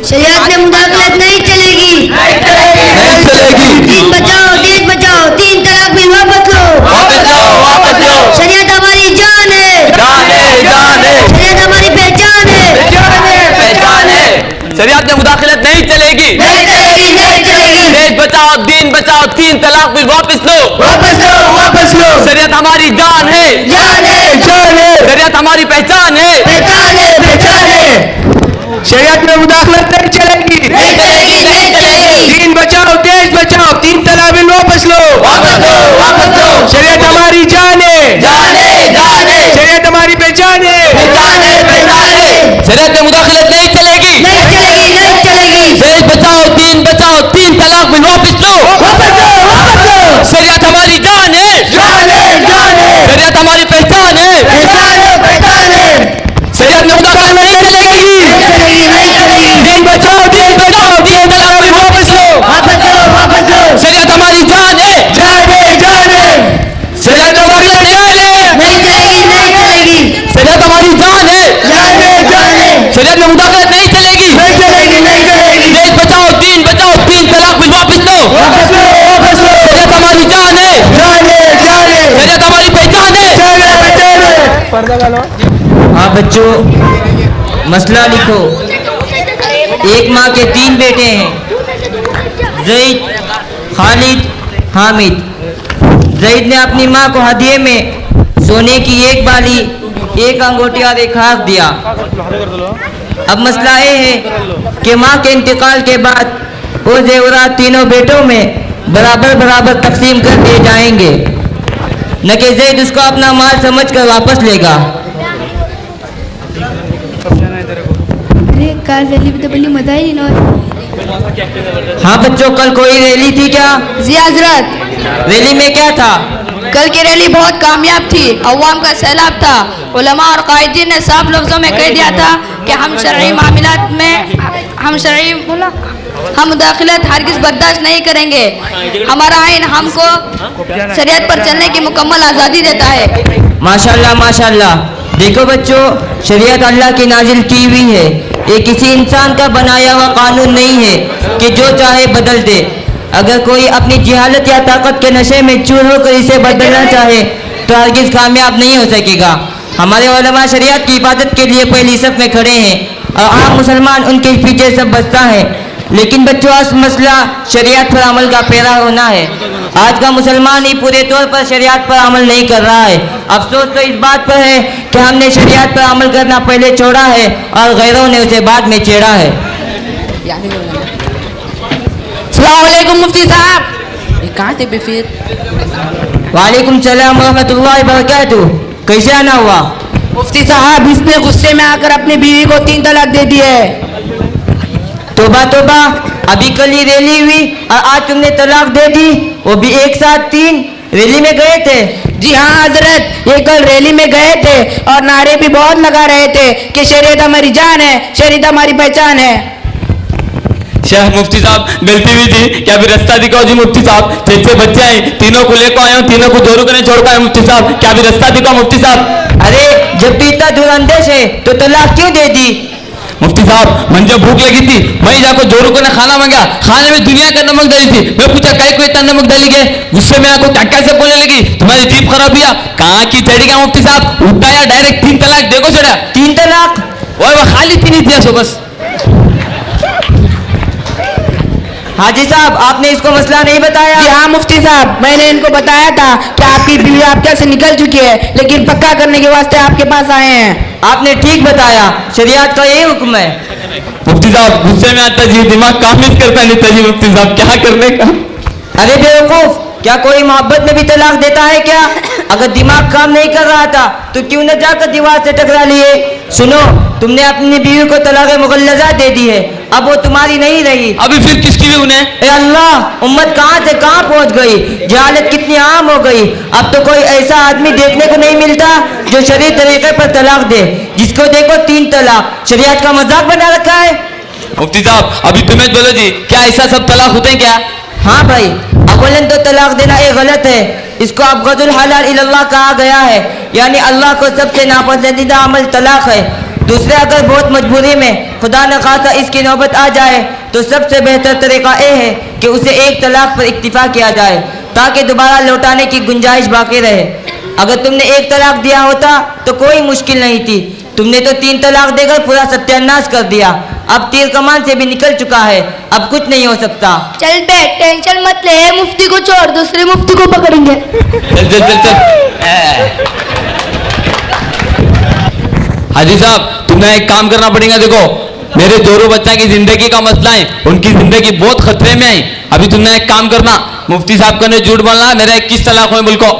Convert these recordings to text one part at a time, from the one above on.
शरीयत में मुदाखलत नहीं चलेगी। नहीं चलेगी। दीन बचाओ देश बचाओ, 3 तलाक बिल वापस लो। शरीयत हमारी जान है। शरीयत हमारी पहचान है। शरीयत में मुदाखलत नहीं चलेगी। देश बचाओ दीन बचाओ, 3 तलाक बिल वापस लो। शरीयत हमारी जान है। शरीयत हमारी पहचान है। शरीयत में मुदाखलत नहीं चलेगी। दीन बचाओ देश बचाओ, 3 तलाक बिल वापस लो। शरीयत हमारी जान है। शरीयत हमारी पहचान है। शरीयत में मुदाखलत नहीं चलेगी। देश बचाओ दीन बचाओ, 3 तलाक बिल वापस लो। शरीयत हमारी जान है। शरीयत हमारी पहचान है। शरीयत में मुदाखलत नहीं चलेगी। दीन बचाओ 3 तलाक बिल वापस लो। शरीयत हमारी जान है। शरीयत में मुदाखलत नहीं चलेगी। शरीयत हमारी जान है। शरीयत में मुदाखलत नहीं चलेगी। देश बचाओ दीन बचाओ, 3 तलाक बिल वापस लो। शरीयत हमारी जान है। शरीयत हमारी पहचान है। हाँ बच्चों, मसला लिखो। एक माँ के 3 बेटे हैं, ज़ैद, खालिद, हामिद। ज़ैद ने अपनी माँ को हदिये में सोने की 1 बाली, 1 अंगूठी और 1 हाथ दिया। अब मसला ये है कि माँ के इंतकाल के बाद वो जेवरात तीनों बेटों में बराबर बराबर तकसीम कर दिए जाएंगे, न कि ज़ैद उसको अपना माल समझकर वापस लेगा। कल रैली भी तो बड़ी मजा ही ना। हाँ बच्चों, कल कोई रैली थी क्या? जी हजरत, रैली में क्या था? कल की रैली बहुत कामयाब थी। अवाम का सैलाब था। उलमा और कायदीन ने साफ लफ्जों में कह दिया था कि हम शरई मामलात में हम मुदाखलत हरगिज़ बर्दाश्त नहीं करेंगे। हमारा आइन हमको शरीयत पर चलने की मुकम्मल आज़ादी देता है। माशाल्लाह माशाल्लाह। देखो बच्चों, शरीयत अल्लाह की नाजिल की हुई है। ये किसी इंसान का बनाया हुआ कानून नहीं है कि जो चाहे बदल दे। अगर कोई अपनी जहालत या ताकत के नशे में चूर होकर इसे बदलना चाहे तो हरगिज़ कामयाब नहीं हो सकेगा। हमारे उलमा शरीयत की हिफाजत के लिए पहली सफ में खड़े हैं और आम मुसलमान उनके पीछे सब बचता है। लेकिन बच्चों, आज मसला शरीयत पर अमल का पैरा होना है। आज का मुसलमान ही पूरे तौर पर शरीयत पर अमल नहीं कर रहा है। अफसोस तो इस बात पर है कि हमने शरीयत पर अमल करना पहले छोड़ा है और गैरों ने उसे बाद में छेड़ा है। अस्सलाम वालेकुम मुफ्ती साहब। कहाँ थे फिर? वालेकुम सलाम रहमतुल्लाहि बरकातुहू। कैसे आना हुआ? मुफ्ती साहब, इसने गुस्से में आकर अपनी बीवी को 3 तलाक दे दी है। तोबा तोबा, अभी कल ही रैली हुई और आज तुमने तलाक दे दी, वो भी एक साथ 3। रैली में गए थे? जी हाँ हजरत, ये कल रैली में गए थे और नारे भी बहुत लगा रहे थे कि शरीयत हमारी जान है, शरीयत हमारी पहचान है। शेख मुफ्ती साहब, गलती हुई थी। क्या भी रास्ता दिखाओ जी मुफ्ती साहब। 6 बच्चे आए, तीनों को लेकर आए हूँ, तीनों को जोरू करने छोड़ पाए मुफ्ती साहब। क्या भी रास्ता दिखाओ मुफ्ती साहब। अरे जब भी इतना धुरंधर है तो तलाक क्यों दे दी? मुफ्ती साहब, मुझे जब भूख लगी थी वहीं जाकर जोरू को खाना मांगा। खाने में दुनिया का नमक डाली थी। मैं पूछा कई को इतना नमक डाली गए? गुस्से में आकर क्या से बोलने लगी, तुम्हारी जीभ खराब हुआ। कहाँ की चढ़ेगा मुफ्ती साहब, उठाया डायरेक्ट 3 तलाक देखो चढ़ा। 3 तलाक? वो खाली 3 ही दिया सो बस। हाजी साहब, आपने इसको मसला नहीं बताया? जी हाँ मुफ्ती साहब, मैंने इनको बताया था कि आपकी बीवी आपके से निकल चुकी है, लेकिन पक्का करने के वास्ते आपके पास आए हैं। आपने ठीक बताया, शरीयत का यही हुक्म है। मुफ्ती साहब, गुस्से में आता जी, दिमाग काम नहीं करता नहीं था जी मुफ्ती साहब, क्या करने का। अरे बेवकूफ, क्या कोई मोहब्बत में भी तलाक देता है क्या? अगर दिमाग काम नहीं कर रहा था तो क्यों न जाकर दीवार से टकरा लिए? सुनो, तुमने अपनी बीवी को तलाक मुगल्लज़ा दे दी है, अब वो तुम्हारी नहीं रही। अभी फिर किसकी भी उन्हें? ए अल्लाह, उम्मत कहाँ से कहाँ पहुँच गई। जहालत कितनी आम हो गई। अब तो कोई ऐसा आदमी देखने को नहीं मिलता जो शरीय तरीके पर तलाक दे। जिसको देखो 3 तलाक। शरीयत का मजाक बना रखा है। मुफ्ती साहब, अभी तुम्हें बोलो जी, क्या ऐसा सब तलाक होते हैं क्या? हाँ भाई, अवलन तो तलाक देना ये गलत है। इसको अबगजुल हलाल इल्लल्लाह कहा गया है, यानी अल्लाह को सबसे नापसंदीदा अमल तलाक है। दूसरे अगर बहुत मजबूरी में खुदा न खासा इसकी नौबत आ जाए तो सबसे बेहतर तरीका ये है कि उसे एक तलाक पर इक्तिफा किया जाए ताकि दोबारा लौटाने की गुंजाइश बाकी रहे। अगर तुमने एक तलाक दिया होता तो कोई मुश्किल नहीं थी, तुमने तो 3 तलाक देकर पूरा सत्यानाश कर दिया। अब तीर कमान से भी निकल चुका है, अब कुछ नहीं हो सकता। चल बेट, टेंशन मत ले, मुफ्ती को छोड़, दूसरे मुफ्ती को पकड़ेंगे। चल चल चल चल। हाजी साहब, तुम्हें एक काम करना पड़ेगा। देखो, मेरे जोरू बच्चा की जिंदगी का मसला है, उनकी जिंदगी बहुत खतरे में है। अभी तुमने एक काम करना, मुफ्ती साहब को झूठ बोलना, मेरा 21 तलाक हुए मुल्को।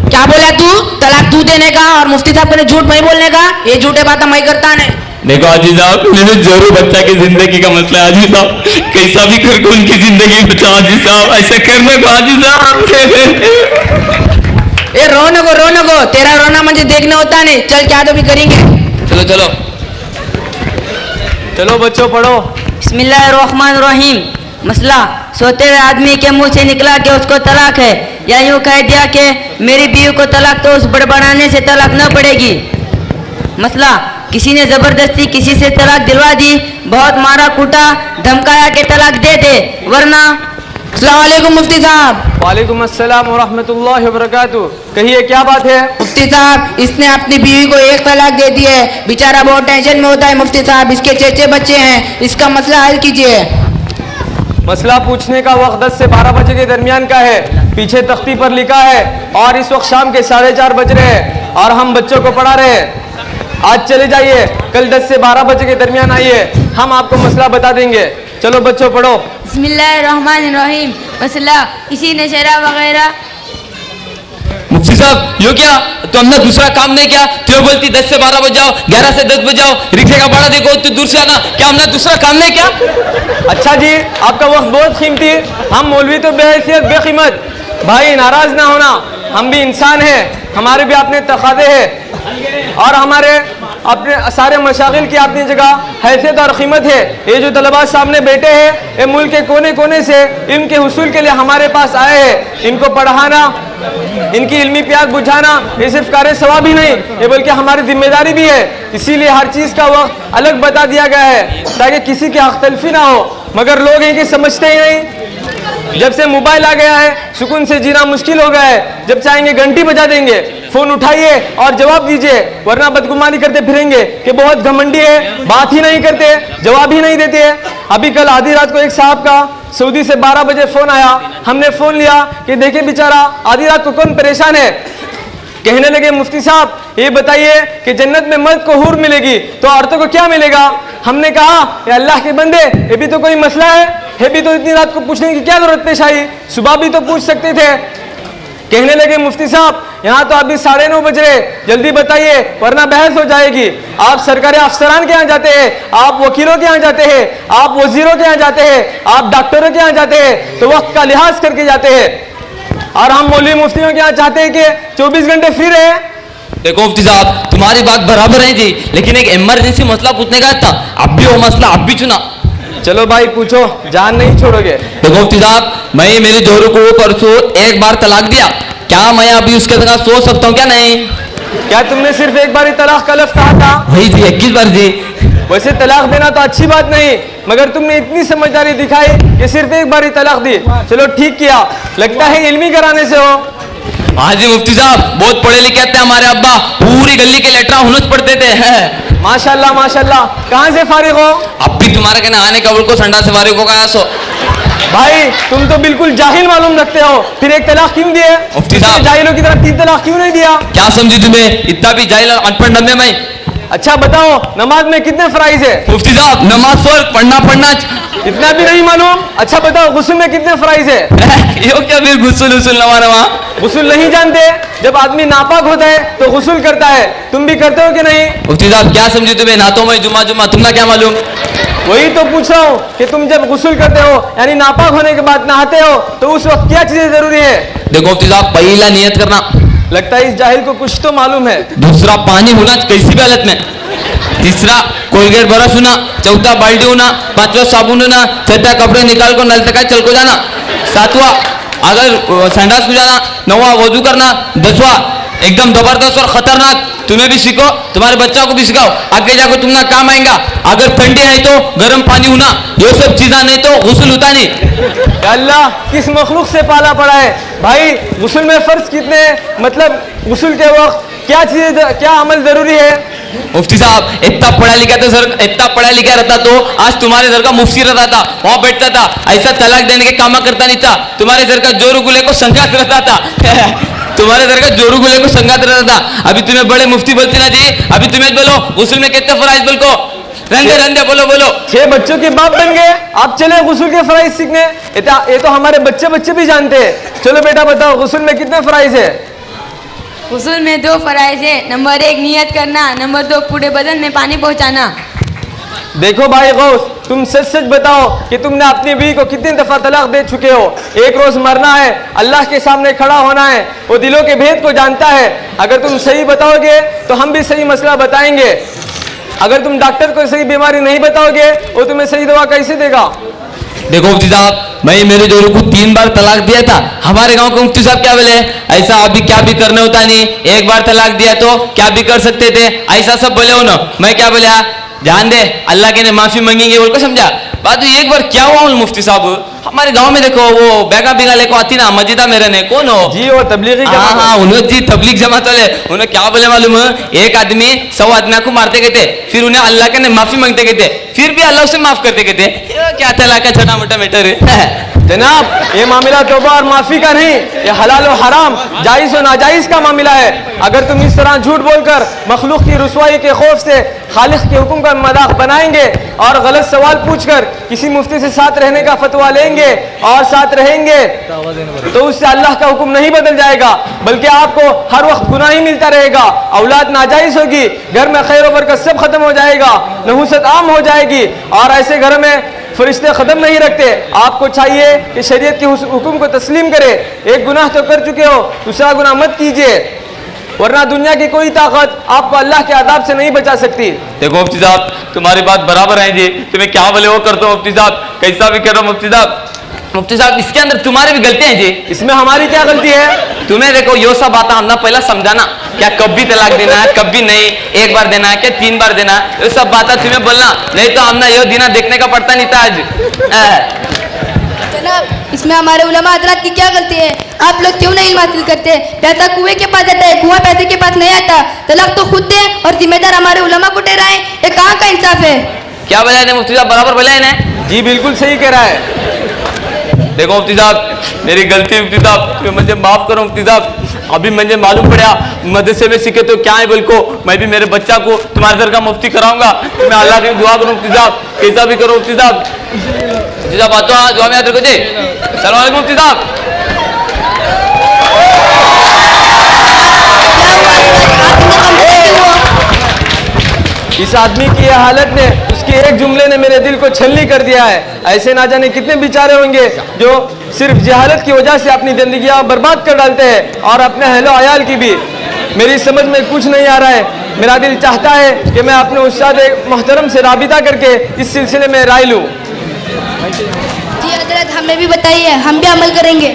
क्या बोला तू? तलाक तू देने का और मुफ्ती साहब को झूठ नहीं बोलने का? ये झूठे बात मैं करता नहीं। देखो हाजी साहब, मेरे जोरू बच्चा की जिंदगी का मसला है। हाजी साहब, कैसा भी करके उनकी जिंदगी बचाओ हाजी साहब, ऐसा करने को हाजी साहब। ए रोने को तेरा रोना मुझे देखना होता नहीं। चल क्या तो भी करेंगे। चलो चलो चलो बच्चों पढ़ो। बिस्मिल्लाहिर्रहमानिर्रहीम। मसला, सोते हुए आदमी के मुंह से निकला कि उसको तलाक है, या यूं कह दिया कि मेरी बीवी को तलाक तो उस बड़बड़ाने से तलाक न पड़ेगी। मसला, किसी ने जबरदस्ती किसी से तलाक दिलवा दी, बहुत मारा कूटा, धमकाया कि तलाक दे दे वरना। अस्सलाम वालेकुम मुफ्ती साहब। वालेकुम अस्सलाम व रहमतुल्लाहि व बरकातुहू। कहिए क्या बात है? मुफ्ती साहब, इसने अपनी बीवी को 1 तलाक दे दी है, बेचारा बहुत टेंशन में होता है। मुफ्ती साहब, इसके 6 बच्चे हैं, इसका मसला हल कीजिए। मसला पूछने का वक्त 10 से 12 बजे के दरमियान का है, पीछे तख्ती पर लिखा है, और इस वक्त शाम के 4:30 बज रहे हैं और हम बच्चों को पढ़ा रहे हैं। आज चले जाइए, कल 10 से 12 बजे के दरमियान आइए, हम आपको मसला बता देंगे। चलो बच्चों पढ़ो। बिस्मिल्लाहिर्रहमानिर्रहीम। मसला, किसी ने शराब वगैरह। मुफ्ती साहब, यो क्या, तो हमने दूसरा काम नहीं किया? तो बोलती 10 से 12 बज जाओ, 11 से 10 बज जाओ, रिक्शे का भाड़ा देखो तो दूर से आना, क्या हमने दूसरा काम नहीं किया? अच्छा जी, आपका वक्त बहुत कीमती, हम मौलवी तो बेहैसियत बेकीमत। भाई नाराज ना होना, हम भी इंसान हैं, हमारे भी अपने तकादे हैं और हमारे अपने सारे मशागिल की अपनी जगह हैसियत और कीमत है। ये जो तलबा सामने बैठे हैं, ये मुल्क के कोने कोने से इनके हुसूल के लिए हमारे पास आए हैं। इनको पढ़ाना, इनकी इल्मी प्यास बुझाना, ये सिर्फ कार्य सवाब ही नहीं, ये बल्कि हमारी जिम्मेदारी भी है। इसीलिए हर चीज़ का वक्त अलग बता दिया गया है ताकि किसी की हक तलफी ना हो। मगर लोग हैं कि समझते ही नहीं। जब से मोबाइल आ गया है, सुकून से जीना मुश्किल हो गया है। जब चाहेंगे घंटी बजा देंगे, फोन उठाइए और जवाब दीजिए, वरना बदगुमानी करते फिरेंगे कि बहुत घमंडी है, बात ही नहीं करते, जवाब ही नहीं देते। अभी कल आधी रात को एक साहब का सऊदी से 12 बजे फोन आया, हमने फोन लिया कि देखिए बेचारा आधी रात को कौन परेशान है। कहने लगे मुफ्ती साहब, ये बताइए कि जन्नत में मर्द को हूर मिलेगी तो औरतों को क्या मिलेगा? हमने कहा, ये अल्लाह के बंदे, ये भी तो कोई मसला है भी तो इतनी रात को पूछने की क्या जरूरत पेश आई? सुबह भी तो पूछ सकते थे। कहने लगे मुफ्ती साहब, यहाँ तो अभी 9:30 बज रहे, जल्दी बताइए वरना बहस हो जाएगी। आप सरकारी अफसरान के यहाँ जाते हैं, आप वकीलों के यहाँ जाते हैं, आप वजीरों के यहाँ जाते हैं, आप डॉक्टरों के यहाँ जाते हैं, तो वक्त का लिहाज करके जाते हैं। और हम मौलवी मुफ्तियों के यहाँ चाहते हैं कि 24 घंटे फ्री रहे। देखो मुफ्ती साहब, तुम्हारी बात बराबर है जी, लेकिन एक इमरजेंसी मसला पूछने का था, अब भी वो मसला अब भी चुना। चलो भाई पूछो, जान नहीं छोड़ोगे। देखो मुफ्ती साहब, मैं मेरे जोरू को परसों एक बार तलाक दिया, क्या मैं अभी उसके साथ सो सकता हूँ? क्या नहीं? क्या तुमने सिर्फ एक बार ही तलाक का लफ्ज़ कहा था? वही जी, 21 बार जी। वैसे तलाक देना तो अच्छी बात नहीं, मगर तुमने इतनी समझदारी दिखाई कि सिर्फ एक बार ही तलाक दी। चलो ठीक किया, लगता है इल्मी कराने से हो। हाँ जी मुफ्ती साहब, बहुत पढ़े लिखे थे हमारे अब्बा, पूरी गली के लेटरा हुनस पढ़ते थे। माशाल्लाह माशाल्लाह। कहाँ से फारिग हो? अब भी तुम्हारे कहने आने कबल को संडा से फारिग होगा सो। भाई तुम तो बिल्कुल जाहिल मालूम रखते हो, फिर एक तलाक क्यों दिए? मुफ्ती साहब, जाहिलों की तरह 3 तलाक क्यों नहीं दिया? क्या समझी तुम्हें, इतना भी जाहिल अनपढ़ डब्बे में। अच्छा बताओ, नमाज में कितने फराइज है? मुफ्ती साहब, नमाज फर्ज, पढ़ना इतना भी नहीं मालूम? अच्छा बताओ, गुस्ल में कितने फराइज है? यो क्या फिर गुस्ल नवा गुस्ल नहीं जानते? जब आदमी नापाक होता है तो गुस्ल करता है, तुम भी करते हो कि नहीं? मुफ्ती साहब, क्या समझी तुम्हें, नातों में जुमा तुम्हें क्या मालूम? वही तो पूछ रहा हूँ कि तुम जब गुस्ल करते हो यानी नापाक होने के बाद नहाते हो तो उस वक्त क्या चीजें जरूरी है? देखो मुफ्ती साहब, पहला नियत करना, लगता है इस जाहिल को कुछ तो मालूम है। दूसरा पानी होना किसी भी हालत में, तीसरा कोलगेट ब्रश होना, चौथा बाल्टी होना, पांचवा साबुन होना, छठा कपड़े निकाल कर नल तक चल को जाना, सातवां अगर संडास को जाना, नौवां वजू करना, 10वां एकदम जबरदस्त और खतरनाक। तुम्हें भी सीखो, तुम्हारे बच्चों को भी सिखाओ, आगे जाकर तुमना काम आएगा। अगर ठंडे है तो गर्म पानी होना, ये सब चीज़ा नहीं तो गुस्ल होता नहीं। या अल्लाह, किस मखलूक से पाला पड़ा है भाई। गुस्ल में फर्ज कितने हैं, मतलब गुस्ल के वक्त क्या चीज, क्या अमल जरूरी है। मुफ्ती साहब इतना पढ़ा लिखा तो सर, इतना पढ़ा लिखा रहता तो आज तुम्हारे घर का मुफ्ती रहता था, वहां बैठता था, ऐसा तलाक देने के काम करता नहीं था। तुम्हारे घर का जोरू गुले को संगात रहता था तुम्हारे घर का जोरू गुले को संगात रहता था। अभी तुम्हें बड़े मुफ्ती बोलते ना जी, अभी तुम्हें बोलो गुस्ल में कितने फराइज बोल को रंदे रंदे बोलो बोलो। 6 बच्चों के बाप बन गए, आप चले गुस्ल के फराइज सीखने। ये तो हमारे बच्चे भी जानते हैं। चलो बेटा बताओ, गुस्ल में कितने फराइज है। गुस्ल में 2 फराइज है। नंबर 1 नियत करना, नंबर 2 पूरे बदन में पानी पहुंचाना। देखो भाई गौस, तुम सच सच बताओ कि तुमने अपनी बीवी को कितनी दफा तलाक दे चुके हो। एक रोज मरना है, अल्लाह के सामने खड़ा होना है, वो दिलों के भेद को जानता है। अगर तुम सही बताओगे तो हम भी सही मसला बताएंगे। अगर तुम डॉक्टर को सही बीमारी नहीं बताओगे, वो तुम्हें सही दवा कैसे देगा। देखो मुफ्ती साहब, मैं मेरे जोरू को 3 बार तलाक दिया था। हमारे गांव के मुफ्ती साहब क्या बोले, ऐसा अभी क्या भी करने होता नहीं, एक बार तलाक दिया तो क्या भी कर सकते थे, ऐसा सब बोले उन्होंने। मैं क्या बोला, ध्यान दे, अल्लाह के ने माफी मांगेंगे बोल को समझा बात। एक बार क्या हुआ मुफ्ती साहब, हमारे गांव में देखो वो बेगा बिगा लेको आती ना मस्जिदा मेरे ने, कौन हो जी वो तबलीगी हाँ हाँ उन्होंने जी तबलीग जमात वाले, उन्होंने क्या बोले मालूम है, एक आदमी 100 आदमी को मारते गए थे, फिर उन्हें अल्लाह के ने माफी मांगते गए थे, फिर भी अल्लाह उसे माफ करते गए थे। ये क्या तलाक का छोटा मोटा मैटर है जनाब, ये मामला तौबा और माफी का नहीं, ये हलाल और हराम, जायज और नाजायज का मामला है। अगर तुम इस तरह झूठ बोलकर मखलूक की रुसवाई के खौफ से खालिक के हुक्म का मजाक बनाएंगे और गलत सवाल पूछकर किसी मुफ्ती से साथ रहने का फतवा लेंगे और साथ रहेंगे, तो उससे अल्लाह का हुक्म नहीं बदल जाएगा, बल्कि आपको हर वक्त गुनाह ही मिलता रहेगा। औलाद नाजायज होगी, घर में खैर व बरकत सब खत्म हो जाएगा, नहुसत आम हो जाएगी, और ऐसे घर में फरिश्ते कदम नहीं रखते। आपको चाहिए कि शरीयत के हुक्म को तस्लीम करे। एक गुनाह तो कर चुके हो, दूसरा गुनाह मत कीजिए, वरना दुनिया की कोई ताकत आपको अल्लाह के अदाब से नहीं बचा सकती। देखो मुफ्ती साहब, तुम्हारी बात बराबर है जी, तुम्हें क्या बोले वो कर दो मुफ्ती साहब, कैसा भी करो मुफ्ती साहब। मुफ्ती साहब, इसके अंदर तुम्हारी भी गलतियां हैं जी। इसमें हमारी क्या गलती है। तुम्हें देखो यो सब बात हमने पहला समझाना, क्या कब भी तलाक देना है, कब भी नहीं, 1 बार देना है क्या 3 बार देना है, ये सब बात तुम्हें बोलना, नहीं तो हमने यो दीना देखने का पड़ता नहीं था आज। जनाब, इसमें हमारे उलमा हजरात की क्या गलती है। आप लोग क्यों नहीं इल्म हासिल करते। पैसा कुएं के पास आता है, कुआं पैसे के पास नहीं आता। तलाक तो खुद दे और जिम्मेदार हमारे उलमा को ठहराएं, ये कहाँ का इंसाफ है। क्या बोला है मुफ्ती साहब, बराबर बोला है ना जी बिल्कुल सही कह रहा है। देखो मुफ्ती साहब, मेरी गलती मुफ्ती साहब, मुझे माफ करो मुफ्ती साहब। अभी मुझे मालूम पड़ा मदरसे में सीखे तो क्या है बोल को, मैं भी मेरे बच्चा को तुम्हारे घर का मुफ्ती कराऊंगा। मैं अल्लाह की दुआ करूँ मुफ्ती साहब, कैसा भी करो मुफ्ती साहब। मुफ्ती साहब आतो हाँ, दुआ में याद रखो जी। सलाम वालेकुम मुफ्ती साहब। इस आदमी की यह हालत ने, उसके एक जुमले ने मेरे दिल को छलनी कर दिया है। ऐसे ना जाने कितने बेचारे होंगे जो सिर्फ जहालत की वजह से अपनी जिंदगियां बर्बाद कर डालते हैं, और अपने अहलो अयाल की भी। मेरी समझ में कुछ नहीं आ रहा है। मेरा दिल चाहता है कि मैं अपने उस्ताद मोहतरम से राबिता करके इस सिलसिले में राय लूँ। जी हजरत, हमें भी बताइए, हम भी अमल करेंगे।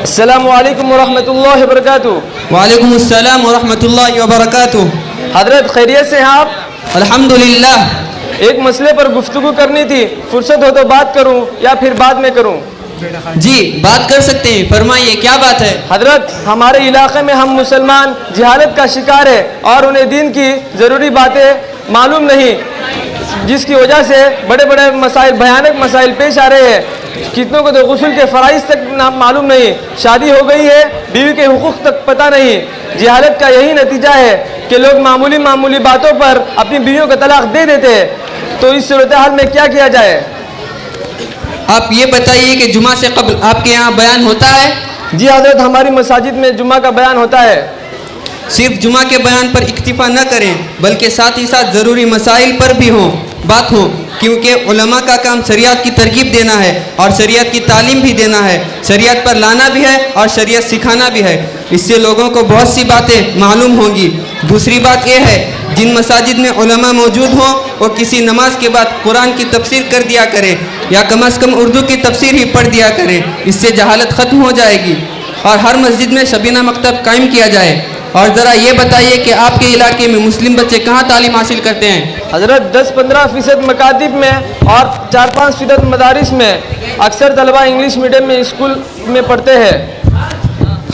अस्सलामु अलैकुम वरहमतुल्लाहि वबरकातुहू। वालेकुम अस्सलाम वरहमतुल्लाहि वबरकातुहू। हजरत खैरियत से हैं आप। अल्हम्दुलिल्लाह। एक मसले पर गुफ्तगू करनी थी, फुर्सत हो तो बात करूं या फिर बाद में करूं। जी बात कर सकते हैं, फरमाइए क्या बात है। हजरत, हमारे इलाके में हम मुसलमान जहालत का शिकार है और उन्हें दीन की ज़रूरी बातें मालूम नहीं, जिसकी वजह से बड़े बड़े मसाइल, भयानक मसाइल पेश आ रहे हैं। कितनों को तो गुस्ल के फ़राइज़ तक मालूम नहीं, शादी हो गई है, बीवी के हुकूक तक पता नहीं। जहालत का यही नतीजा है कि लोग मामूली मामूली बातों पर अपनी बीवियों को तलाक दे देते हैं। तो इस सूरत हाल में क्या किया जाए। आप ये बताइए कि जुमा से कब्ल आपके यहाँ बयान होता है। जी हजरत, हमारी मसाजिद में जुम्मा का बयान होता है। सिर्फ जुमा के बयान पर इक्तिफा न करें, बल्कि साथ ही साथ ज़रूरी मसाइल पर भी बात हो, क्योंकि उलमा का काम शरीयत की तरकीब देना है और शरीयत की तालीम भी देना है, शरीयत पर लाना भी है और शरीयत सिखाना भी है। इससे लोगों को बहुत सी बातें मालूम होंगी। दूसरी बात यह है, जिन मसाजिद में उलमा मौजूद हों वो किसी नमाज के बाद कुरान की तफसीर कर दिया करें, या कम अज़ कम उर्दू की तफसीर ही पढ़ दिया करें। इससे जहालत ख़त्म हो जाएगी। और हर मस्जिद में शबीना मकतब कायम किया जाए। और ज़रा ये बताइए कि आपके इलाके में मुस्लिम बच्चे कहाँ तालीम हासिल करते हैं? हजरत 10-15% मकातिब में और 4-5% मदारिस में अक्सर तलबा इंग्लिश मीडियम में स्कूल में पढ़ते हैं।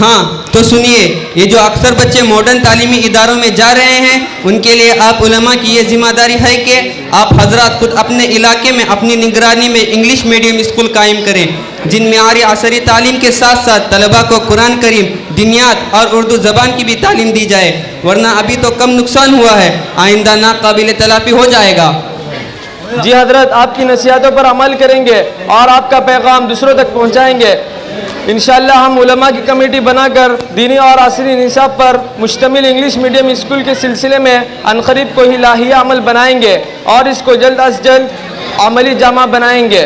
हाँ, तो सुनिए, ये जो अक्सर बच्चे मॉडर्न तालीमी इदारों में जा रहे हैं, उनके लिए आप उलमा की ये जिम्मेदारी है कि आप हजरात खुद अपने इलाके में अपनी निगरानी में इंग्लिश मीडियम स्कूल कायम करें, जिनमें आरी असरी तालीम के साथ साथ तलबा को कुरान करीम, दिनियात और उर्दू ज़बान की भी तालीम दी जाए, वरना अभी तो कम नुकसान हुआ है, आइंदा नाकाबिल तलाफी हो जाएगा। जी हजरत, आपकी नसीहतों पर अमल करेंगे और आपका पैगाम दूसरों तक पहुंचाएंगे। इंशाअल्लाह हम उलमा की कमेटी बनाकर दीनी और असरी निसाब पर मुश्तमिल इंग्लिश मीडियम स्कूल के सिलसिले में अनकरीब को ही लाहिया अमल बनाएंगे और इसको जल्द अज जल्द अमली जामा बनाएंगे।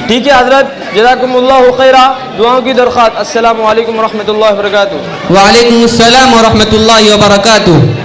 ठीक है हजरत, जज़ाकुमुल्लाहु खैरा। दुआओं की दरख्वास्त। अस्सलामु अलैकुम व रहमतुल्लाहि व बरकातुहू। वालेकुम अस्सलाम व रहमतुल्लाहि व बरकातुहू।